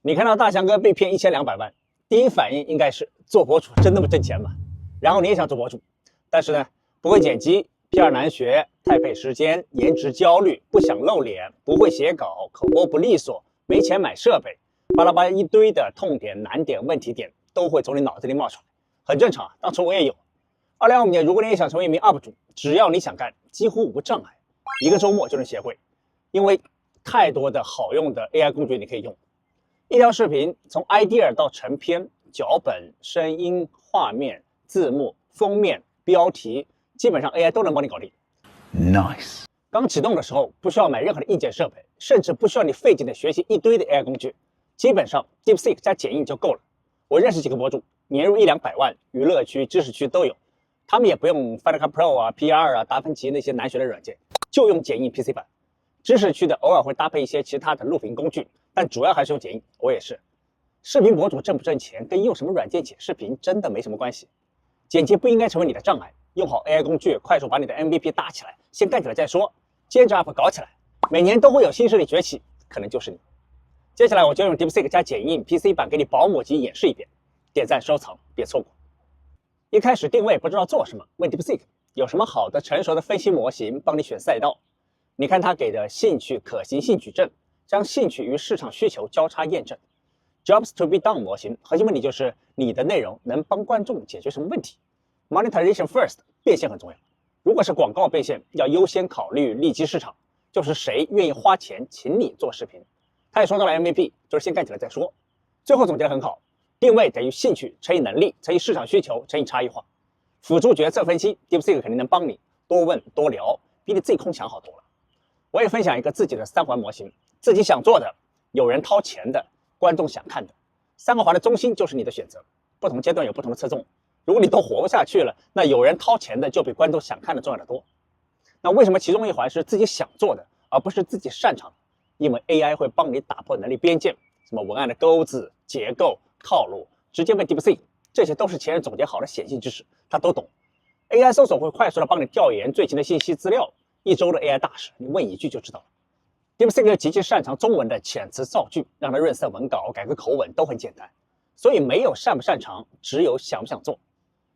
你看到大强哥被骗1200万，第一反应应该是做博主真那么挣钱吗？然后你也想做博主，但是呢，不会剪辑，PR 难学，太费时间，颜值焦虑，不想露脸，不会写稿，口播不利索，没钱买设备，巴拉巴拉一堆的痛点、难点、问题点都会从你脑子里冒出来，很正常啊。当初我也有。2025年，如果你也想成为一名 UP 主，只要你想干，几乎无障碍，一个周末就能学会，因为太多的好用的 AI 工具你可以用。一条视频从 idea 到成片、脚本、声音、画面、字幕、封面、标题，基本上 AI 都能帮你搞定。Nice。刚启动的时候不需要买任何的硬件设备，甚至不需要你费劲的学习一堆的 AI 工具，基本上 DeepSeek 加剪映就够了。我认识几个博主，年入100-200万，娱乐区、知识区都有，他们也不用 Final Cut Pro 啊、PR 啊、达芬奇那些难学的软件，就用剪映 PC 版。知识区的偶尔会搭配一些其他的录屏工具，但主要还是用剪映。我也是。视频博主挣不挣钱跟用什么软件剪视频真的没什么关系，剪辑不应该成为你的障碍。用好 AI 工具，快速把你的 MVP 搭起来，先干起来再说，兼职 UP 搞起来，每年都会有新势力崛起，可能就是你。接下来我就用 DeepSeek 加剪映 PC 版给你保姆级演示一遍，点赞收藏，别错过。一开始定位不知道做什么，问 DeepSeek 有什么好的成熟的分析模型帮你选赛道。你看他给的兴趣可行性矩阵，将兴趣与市场需求交叉验证。Jobs to be done 模型核心问题就是你的内容能帮观众解决什么问题。Monetization first 变现很重要，如果是广告变现，要优先考虑利基市场，就是谁愿意花钱请你做视频。他也说到了 MVP， 就是先干起来再说。最后总结得很好，定位等于兴趣乘以能力乘以市场需求乘以差异化。辅助决策分析 DeepSeek 肯定能帮你，多问多聊，比你自己空想好多了。我也分享一个自己的3环模型，自己想做的，有人掏钱的，观众想看的。3个环的中心就是你的选择，不同阶段有不同的侧重。如果你都活不下去了，那有人掏钱的就比观众想看的重要得多。那为什么其中一环是自己想做的，而不是自己擅长的？因为 AI 会帮你打破能力边界，什么文案的钩子、结构、套路，直接问 DeepSeek， 这些都是前人总结好的显性知识，他都懂。AI 搜索会快速的帮你调研最新的信息资料，一周的 AI 大事，你问一句就知道了。DeepSeek 极其擅长中文的遣词造句，让它润色文稿、改个口吻都很简单。所以没有擅不擅长，只有想不想做。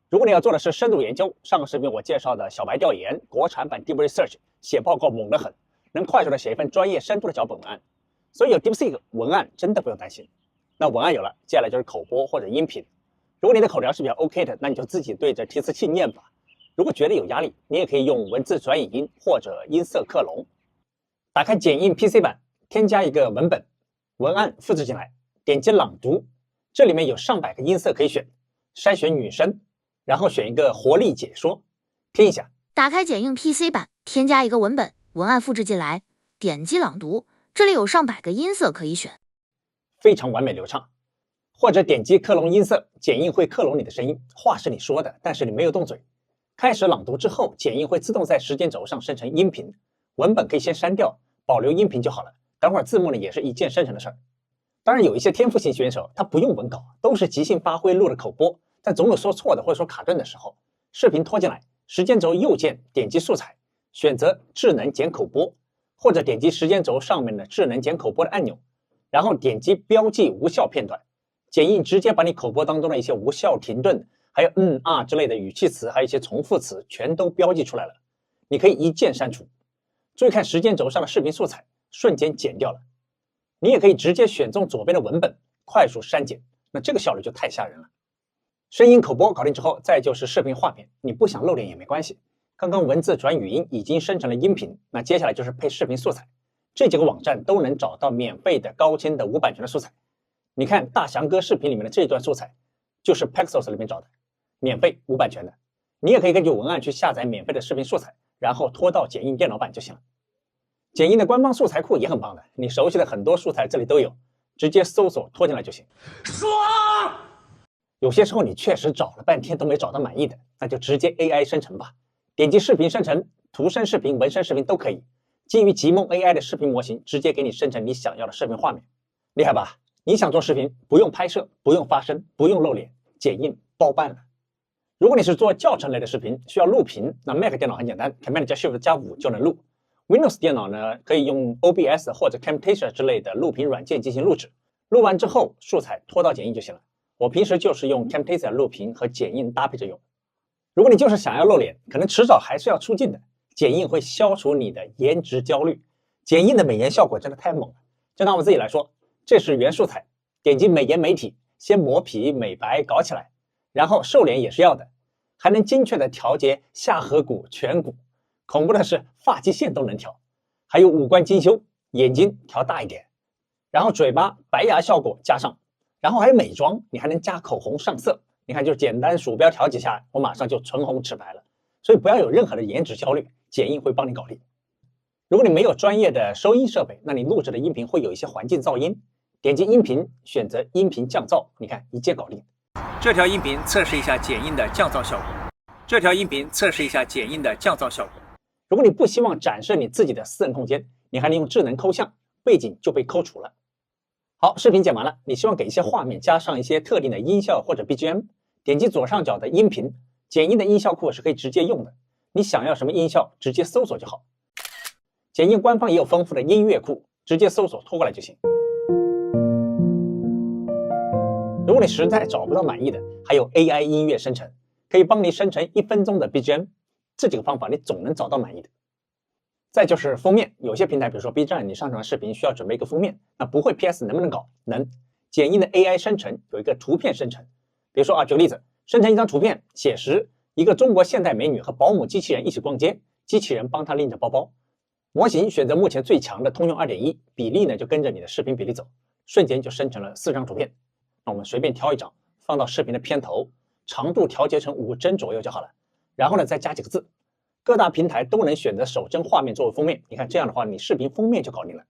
如果你要做的是深度研究，上个视频我介绍的小白调研，国产版 Deep Research 写报告猛得很，能快速的写一份专业深度的脚本文案。所以有 DeepSeek 文案真的不用担心。那文案有了，接下来就是口播或者音频。如果你的口条是比较 OK 的，那你就自己对着提词器念吧。如果觉得有压力，你也可以用文字转语音或者音色克隆。打开剪映 PC 版，添加一个文本，文案复制进来，点击朗读，这里面有上百个音色可以选，筛选女生，然后选一个活力解说，听一下。打开剪映 PC 版，添加一个文本，文案复制进来，点击朗读，这里有上百个音色可以选，非常完美流畅。或者点击克隆音色，剪映会克隆你的声音，话是你说的，但是你没有动嘴。开始朗读之后，剪映会自动在时间轴上生成音频，文本可以先删掉，保留音频就好了。等会儿字幕呢也是一键生成的事儿。当然有一些天赋型选手，他不用文稿，都是即兴发挥录的口播，但总有说错的或者说卡顿的时候，视频拖进来，时间轴右键点击素材，选择智能剪口播，或者点击时间轴上面的智能剪口播的按钮，然后点击标记无效片段，剪映直接把你口播当中的一些无效停顿，还有之类的语气词，还有一些重复词全都标记出来了，你可以一键删除。注意看时间轴上的视频素材，瞬间剪掉了。你也可以直接选中左边的文本，快速删减，那这个效率就太吓人了。声音口播搞定之后，再就是视频画面，你不想露脸也没关系。刚刚文字转语音已经生成了音频，那接下来就是配视频素材。这几个网站都能找到免费的高清的无版权的素材。你看大翔哥视频里面的这段素材，就是 Pexels 里面找的，免费无版权的。你也可以根据文案去下载免费的视频素材，然后拖到剪映电脑版就行了。剪映的官方素材库也很棒的，你熟悉的很多素材这里都有，直接搜索拖进来就行。爽！有些时候你确实找了半天都没找到满意的，那就直接 AI 生成吧。点击视频生成，图生视频、文生视频都可以。基于极梦 AI 的视频模型，直接给你生成你想要的视频画面，厉害吧？你想做视频，不用拍摄，不用发声，不用露脸，剪映包办了。如果你是做教程类的视频，需要录屏，那 Mac 电脑很简单 ，Command 加 Shift 加5就能录。Windows 电脑呢，可以用 OBS 或者 Camtasia 之类的录屏软件进行录制。录完之后，素材拖到剪映就行了。我平时就是用 Camtasia 录屏和剪映搭配着用。如果你就是想要露脸，可能迟早还是要出镜的，剪映会消除你的颜值焦虑。剪映的美颜效果真的太猛了。就拿我自己来说，这是原素材，点击美颜美体，先磨皮美白搞起来，然后瘦脸也是要的，还能精确的调节下颌骨、颧骨。恐怖的是发际线都能调，还有五官精修，眼睛调大一点，然后嘴巴白牙效果加上，然后还有美妆，你还能加口红上色。你看，就简单鼠标调几下，我马上就唇红齿白了。所以不要有任何的颜值焦虑，剪映会帮你搞定。如果你没有专业的收音设备，那你录制的音频会有一些环境噪音。点击音频，选择音频降噪，你看一键搞定。这条音频测试一下剪映的降噪效果。这条音频测试一下剪映的降噪效果。如果你不希望展示你自己的私人空间，你还能用智能抠像，背景就被抠除了。好，视频剪完了，你希望给一些画面加上一些特定的音效或者 BGM， 点击左上角的音频，剪映的音效库是可以直接用的，你想要什么音效直接搜索就好。剪映官方也有丰富的音乐库，直接搜索拖过来就行。如果你实在找不到满意的，还有 AI 音乐生成，可以帮你生成1分钟的 BGM， 这几个方法你总能找到满意的。再就是封面，有些平台比如说 B 站，你上传视频需要准备一个封面，那不会 PS 能不能搞？能。剪映的 AI 生成有一个图片生成，比如说举个例子，生成一张图片，写实，一个中国现代美女和保姆机器人一起逛街，机器人帮她拎着包包。模型选择目前最强的通用 2.1， 比例呢就跟着你的视频比例走，瞬间就生成了4张图片。那我们随便挑一张，放到视频的片头，长度调节成5帧左右就好了。然后呢再加几个字，各大平台都能选择手帧画面作为封面，你看这样的话，你视频封面就搞定了。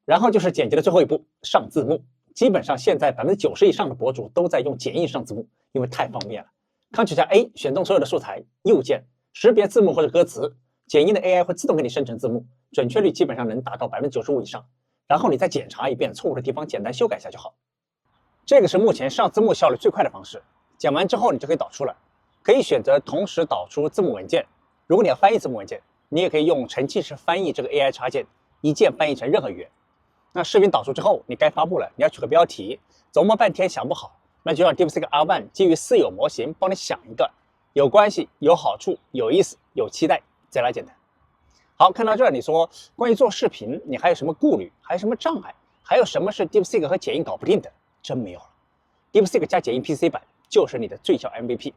然后就是剪辑的最后一步，上字幕。基本上现在90%以上的博主都在用剪映上字幕，因为太方便了。Ctrl+A 选中所有的素材，右键识别字幕或者歌词，剪映的 AI 会自动给你生成字幕，准确率基本上能达到95%以上。然后你再检查一遍，错误的地方简单修改一下就好。这个是目前上字幕效率最快的方式。剪完之后你就可以导出了，可以选择同时导出字幕文件。如果你要翻译字幕文件，你也可以用陈气式翻译这个 AI 插件，一键翻译成任何语言。那视频导出之后，你该发布了，你要取个标题，琢磨半天想不好，那就让 DeepSeek R1基于私有模型帮你想一个有关系、有好处、有意思、有期待，再来简单。好，看到这儿，你说关于做视频，你还有什么顾虑？还有什么障碍？还有什么是 DeepSeek 和剪映搞不定的？真没有了。DeepSeek 加剪映 PC 版就是你的最小 MVP。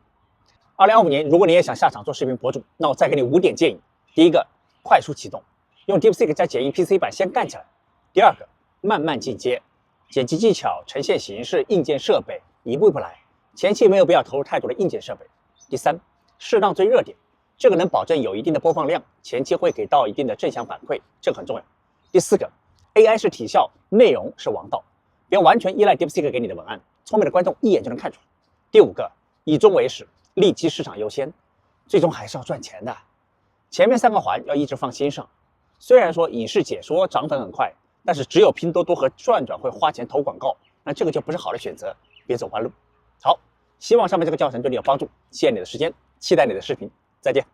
2025年，如果你也想下场做视频博主，那我再给你5点建议。第一个，快速启动，用 DeepSeek 加剪映 PC 版先干起来。第二个，慢慢进阶，剪辑技巧、呈现形式、硬件设备一步一步来，前期没有必要投入太多的硬件设备。第三，适当追热点，这个能保证有一定的播放量，前期会给到一定的正向反馈，这个很重要。第四个 ，AI 是体效，内容是王道，别完全依赖 DeepSeek 给你的文案，聪明的观众一眼就能看出来。第五个，以终为始，立即市场优先，最终还是要赚钱的，前面3个环要一直放心上。虽然说影视解说涨粉很快，但是只有拼多多和转转会花钱投广告，那这个就不是好的选择，别走弯路。好，希望上面这个教程对你有帮助，谢谢你的时间，期待你的视频，再见。